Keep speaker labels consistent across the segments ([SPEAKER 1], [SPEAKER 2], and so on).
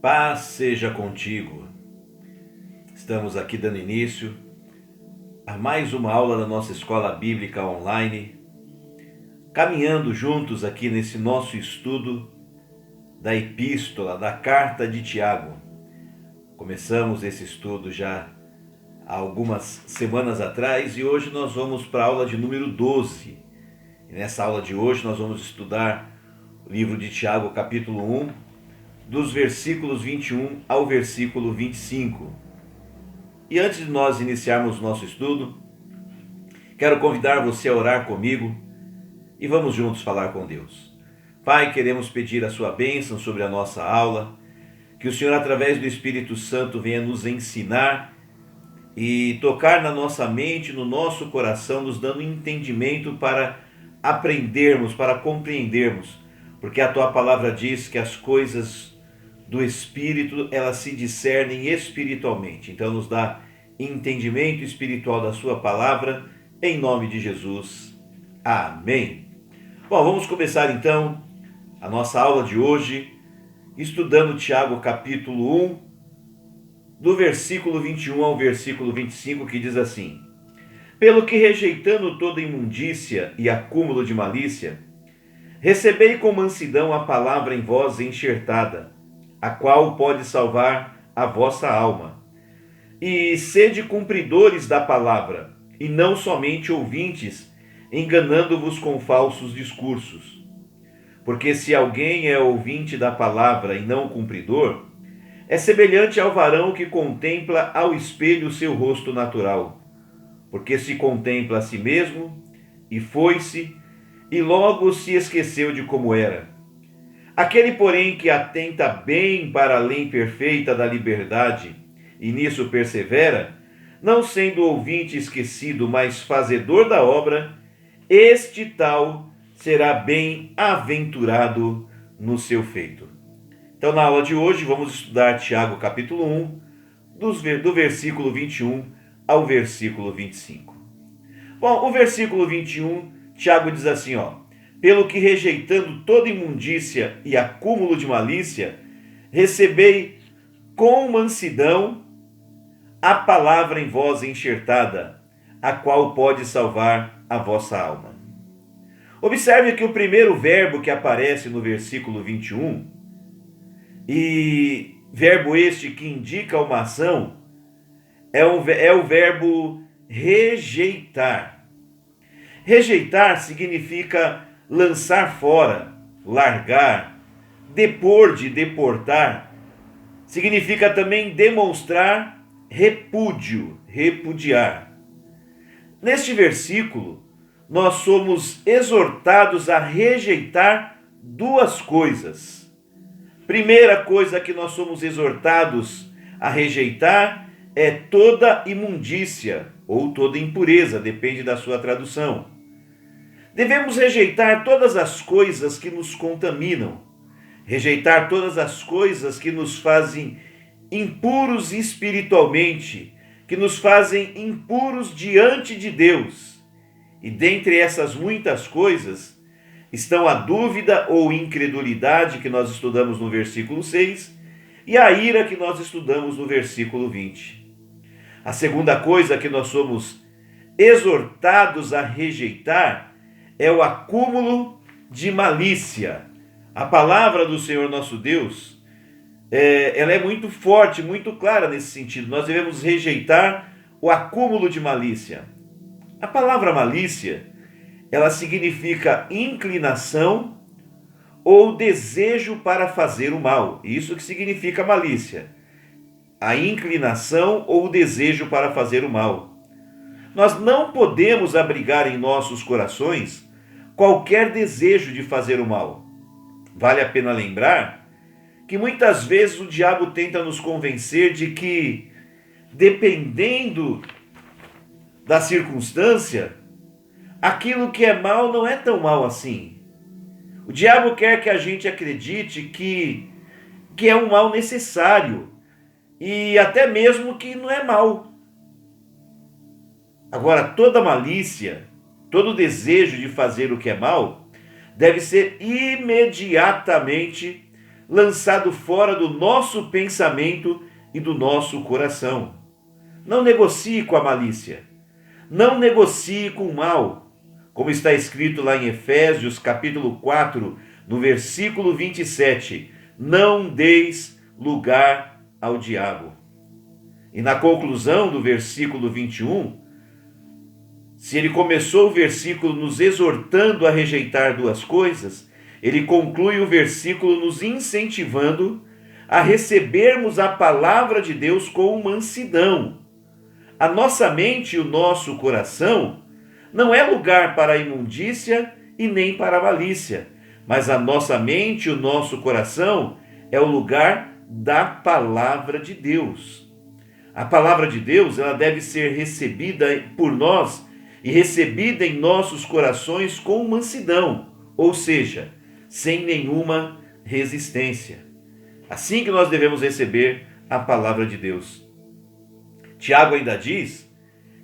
[SPEAKER 1] Paz seja contigo. Estamos aqui dando início a mais uma aula da nossa escola bíblica online, caminhando juntos aqui nesse nosso estudo da epístola, da carta de Tiago. Começamos esse estudo já há algumas semanas atrás e hoje nós vamos para a aula de número 12. E nessa aula de hoje nós vamos estudar o livro de Tiago, capítulo 1, dos versículos 21 ao versículo 25. E antes de nós iniciarmos o nosso estudo, quero convidar você a orar comigo e vamos juntos falar com Deus. Pai, queremos pedir a sua bênção sobre a nossa aula, que o Senhor, através do Espírito Santo, venha nos ensinar e tocar na nossa mente, no nosso coração, nos dando entendimento para aprendermos, para compreendermos, porque a tua palavra diz que as coisas do Espírito, elas se discernem espiritualmente. Então nos dá entendimento espiritual da sua palavra, em nome de Jesus. Amém. Bom, vamos começar então a nossa aula de hoje, estudando Tiago capítulo 1, do versículo 21 ao versículo 25, que diz assim: Pelo que, rejeitando toda imundícia e acúmulo de malícia, recebei com mansidão a palavra em vós enxertada, a qual pode salvar a vossa alma. E sede cumpridores da palavra, e não somente ouvintes, enganando-vos com falsos discursos. Porque se alguém é ouvinte da palavra e não cumpridor, é semelhante ao varão que contempla ao espelho o seu rosto natural, porque se contempla a si mesmo, e foi-se, e logo se esqueceu de como era. Aquele, porém, que atenta bem para a lei perfeita da liberdade, e nisso persevera, não sendo ouvinte esquecido, mas fazedor da obra, este tal será bem-aventurado no seu feito. Então, na aula de hoje, vamos estudar Tiago capítulo 1, do versículo 21 ao versículo 25. Bom, o versículo 21, Tiago diz assim, Pelo que, rejeitando toda imundícia e acúmulo de malícia, recebei com mansidão a palavra em vós enxertada, a qual pode salvar a vossa alma. Observe que o primeiro verbo que aparece no versículo 21, e verbo este que indica uma ação, é o verbo rejeitar. Rejeitar significa lançar fora, largar, depor de deportar. Significa também demonstrar repúdio, repudiar. Neste versículo, nós somos exortados a rejeitar duas coisas. Primeira coisa que nós somos exortados a rejeitar é toda imundícia ou toda impureza, depende da sua tradução. Devemos rejeitar todas as coisas que nos contaminam, rejeitar todas as coisas que nos fazem impuros espiritualmente, que nos fazem impuros diante de Deus. E dentre essas muitas coisas estão a dúvida ou incredulidade, que nós estudamos no versículo 6, e a ira, que nós estudamos no versículo 20. A segunda coisa que nós somos exortados a rejeitar é o acúmulo de malícia. A palavra do Senhor nosso Deus, ela é muito forte, muito clara nesse sentido. Nós devemos rejeitar o acúmulo de malícia. A palavra malícia, ela significa inclinação ou desejo para fazer o mal. Isso que significa malícia. A inclinação ou o desejo para fazer o mal. Nós não podemos abrigar em nossos corações qualquer desejo de fazer o mal. Vale a pena lembrar que muitas vezes o diabo tenta nos convencer de que, dependendo da circunstância, aquilo que é mal não é tão mal assim. O diabo quer que a gente acredite que é um mal necessário e até mesmo que não é mal. Agora, toda malícia, todo desejo de fazer o que é mal, deve ser imediatamente lançado fora do nosso pensamento e do nosso coração. Não negocie com a malícia. Não negocie com o mal. Como está escrito lá em Efésios, capítulo 4, no versículo 27. Não deis lugar ao diabo. E na conclusão do versículo 21, se ele começou o versículo nos exortando a rejeitar duas coisas, ele conclui o versículo nos incentivando a recebermos a palavra de Deus com mansidão. A nossa mente e o nosso coração não é lugar para a imundícia e nem para a malícia, mas a nossa mente e o nosso coração é o lugar da palavra de Deus. A palavra de Deus, ela deve ser recebida por nós e recebida em nossos corações com mansidão, ou seja, sem nenhuma resistência. Assim que nós devemos receber a palavra de Deus. Tiago ainda diz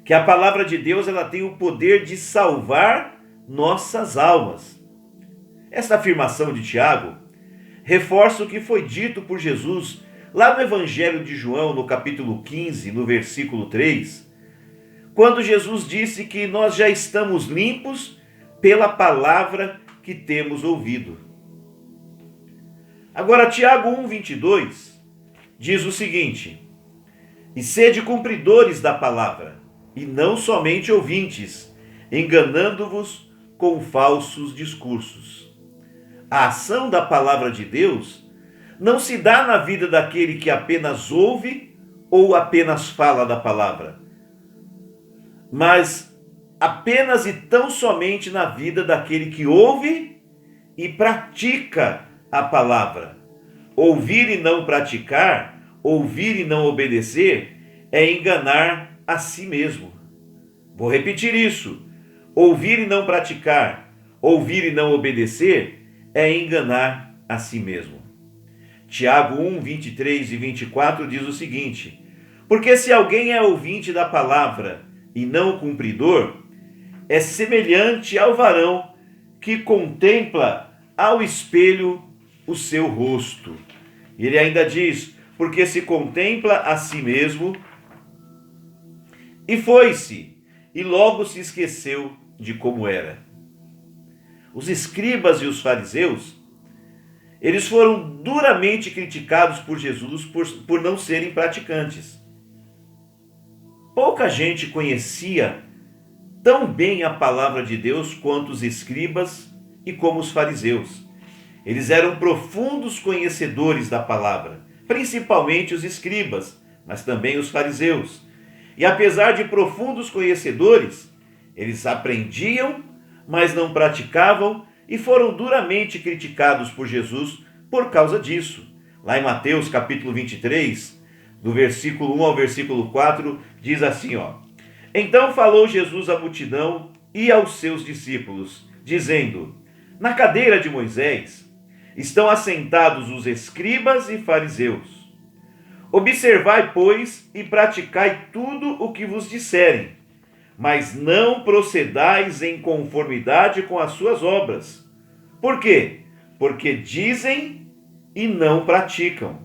[SPEAKER 1] que a palavra de Deus, ela tem o poder de salvar nossas almas. Esta afirmação de Tiago reforça o que foi dito por Jesus lá no Evangelho de João, no capítulo 15, no versículo 3, quando Jesus disse que nós já estamos limpos pela palavra que temos ouvido. Agora, Tiago 1,22 diz o seguinte: e sede cumpridores da palavra, e não somente ouvintes, enganando-vos com falsos discursos. A ação da palavra de Deus não se dá na vida daquele que apenas ouve ou apenas fala da palavra, mas apenas e tão somente na vida daquele que ouve e pratica a palavra. Ouvir e não praticar, ouvir e não obedecer, é enganar a si mesmo. Vou repetir isso. Ouvir e não praticar, ouvir e não obedecer, é enganar a si mesmo. Tiago 1, 23 e 24 diz o seguinte: porque se alguém é ouvinte da palavra e não cumpridor, é semelhante ao varão que contempla ao espelho o seu rosto. E ele ainda diz: porque se contempla a si mesmo, e foi-se, e logo se esqueceu de como era. Os escribas e os fariseus, eles foram duramente criticados por Jesus por não serem praticantes. Pouca gente conhecia tão bem a palavra de Deus quanto os escribas e como os fariseus. Eles eram profundos conhecedores da palavra, principalmente os escribas, mas também os fariseus. E apesar de profundos conhecedores, eles aprendiam, mas não praticavam, e foram duramente criticados por Jesus por causa disso. Lá em Mateus capítulo 23, do versículo 1 ao versículo 4, diz assim, então falou Jesus à multidão e aos seus discípulos, dizendo: na cadeira de Moisés estão assentados os escribas e fariseus. Observai, pois, e praticai tudo o que vos disserem, mas não procedais em conformidade com as suas obras. Por quê? Porque dizem e não praticam.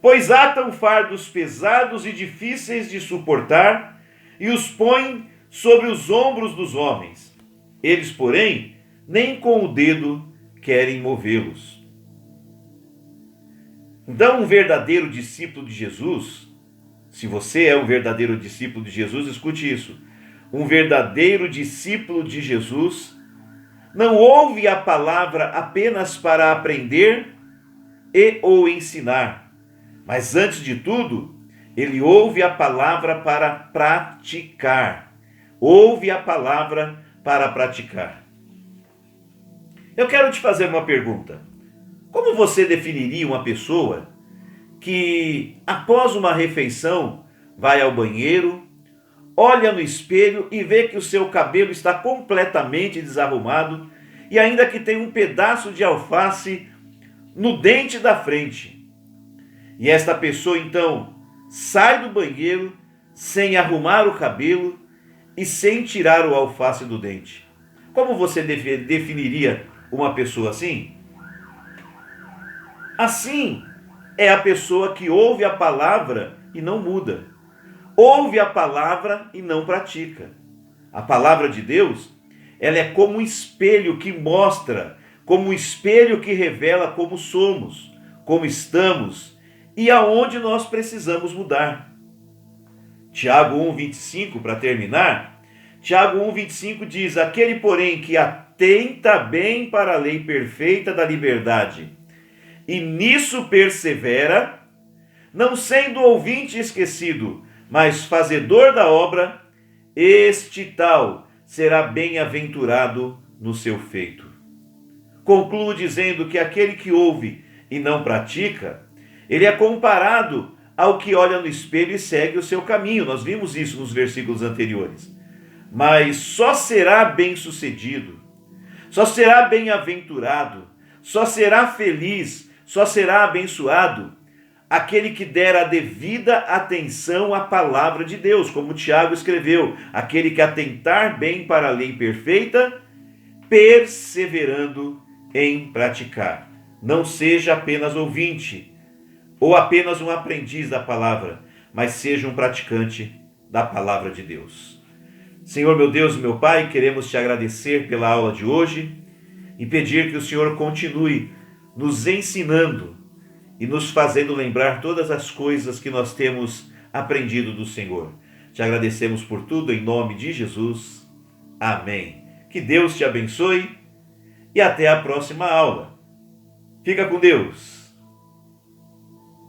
[SPEAKER 1] Pois atam fardos pesados e difíceis de suportar e os põem sobre os ombros dos homens. Eles, porém, nem com o dedo querem movê-los. Então, um verdadeiro discípulo de Jesus, se você é um verdadeiro discípulo de Jesus, escute isso. Um verdadeiro discípulo de Jesus não ouve a palavra apenas para aprender e ou ensinar, mas antes de tudo, ele ouve a palavra para praticar. Ouve a palavra para praticar. Eu quero te fazer uma pergunta. Como você definiria uma pessoa que, após uma refeição, vai ao banheiro, olha no espelho e vê que o seu cabelo está completamente desarrumado e ainda que tem um pedaço de alface no dente da frente? E esta pessoa, então, sai do banheiro sem arrumar o cabelo e sem tirar o alface do dente. Como você definiria uma pessoa assim? Assim é a pessoa que ouve a palavra e não muda. Ouve a palavra e não pratica. A palavra de Deus, ela é como um espelho que mostra, como um espelho que revela como somos, como estamos e aonde nós precisamos mudar. Tiago 1,25, para terminar, Tiago 1,25 diz: aquele, porém, que atenta bem para a lei perfeita da liberdade e nisso persevera, não sendo ouvinte esquecido, mas fazedor da obra, este tal será bem-aventurado no seu feito. Concluo dizendo que aquele que ouve e não pratica, ele é comparado ao que olha no espelho e segue o seu caminho. Nós vimos isso nos versículos anteriores. Mas só será bem-sucedido, só será bem-aventurado, só será feliz, só será abençoado aquele que der a devida atenção à palavra de Deus, como Tiago escreveu, aquele que atentar bem para a lei perfeita, perseverando em praticar. Não seja apenas ouvinte ou apenas um aprendiz da palavra, mas seja um praticante da palavra de Deus. Senhor, meu Deus e meu Pai, queremos te agradecer pela aula de hoje e pedir que o Senhor continue nos ensinando e nos fazendo lembrar todas as coisas que nós temos aprendido do Senhor. Te agradecemos por tudo, em nome de Jesus. Amém. Que Deus te abençoe e até a próxima aula. Fica com Deus.